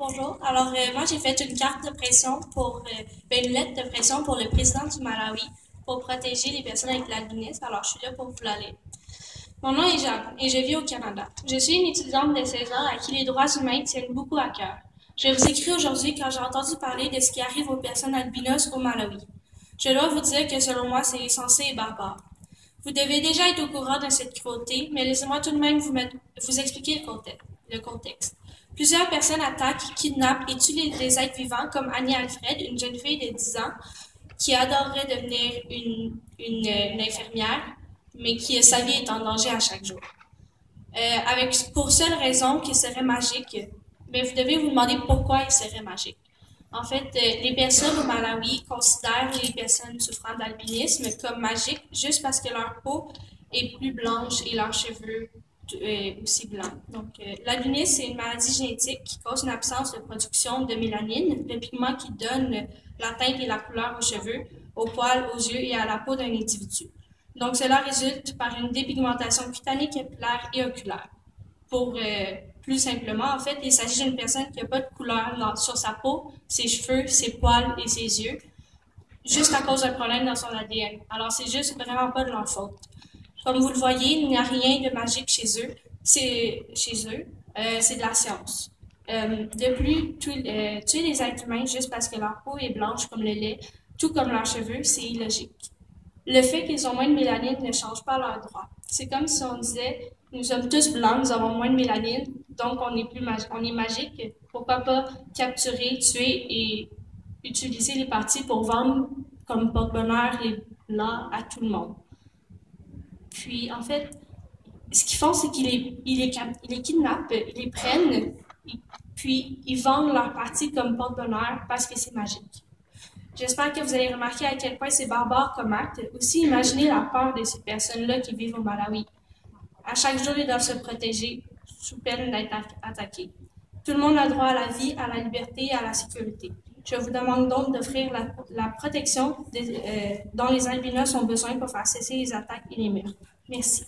Bonjour. Moi, j'ai fait une carte de pression une lettre de pression pour le président du Malawi pour protéger les personnes avec l'albinisme. Alors, je suis là pour vous la lire. Mon nom est Jeanne et je vis au Canada. Je suis une étudiante de 16 ans à qui les droits humains tiennent beaucoup à cœur. Je vous écris aujourd'hui car j'ai entendu parler de ce qui arrive aux personnes albinos au Malawi. Je dois vous dire que selon moi, c'est insensé et barbare. Vous devez déjà être au courant de cette cruauté, mais laissez-moi tout de même vous expliquer le contexte. Plusieurs personnes attaquent, kidnappent et tuent les êtres vivants, comme Annie Alfred, une jeune fille de 10 ans qui adorerait devenir une infirmière, mais sa vie est en danger à chaque jour. Pour seule raison qu'il serait magique, mais vous devez vous demander pourquoi il serait magique. En fait, les personnes au Malawi considèrent les personnes souffrant d'albinisme comme magiques juste parce que leur peau est plus blanche et leurs cheveux aussi blancs. Donc, l'albinisme, c'est une maladie génétique qui cause une absence de production de mélanine, le pigment qui donne la teinte et la couleur aux cheveux, aux poils, aux yeux et à la peau d'un individu. Donc, cela résulte par une dépigmentation cutanée, capillaire et oculaire. Plus simplement, en fait, il s'agit d'une personne qui n'a pas de couleur sur sa peau, ses cheveux, ses poils et ses yeux, juste à cause d'un problème dans son ADN. Alors, c'est juste vraiment pas de leur faute. Comme vous le voyez, il n'y a rien de magique chez eux. C'est de la science. De plus, tuer les êtres humains juste parce que leur peau est blanche comme le lait, tout comme leurs cheveux, c'est illogique. Le fait qu'ils ont moins de mélanine ne change pas leurs droits. C'est comme si on disait, nous sommes tous blancs, nous avons moins de mélanine, donc on est magique. Pourquoi pas capturer, tuer et utiliser les parties pour vendre comme porte-bonheur les blancs à tout le monde. Puis, en fait, ce qu'ils font, c'est qu'ils les kidnappent, ils les prennent, puis ils vendent leurs parties comme porte-bonheur parce que c'est magique. J'espère que vous allez remarquer à quel point c'est barbare comme acte. Aussi, imaginez la peur de ces personnes-là qui vivent au Malawi. À chaque jour, ils doivent se protéger sous peine d'être attaqués. Tout le monde a droit à la vie, à la liberté et à la sécurité. Je vous demande donc d'offrir la protection dont les albinos ont besoin pour faire cesser les attaques et les meurtres. Merci.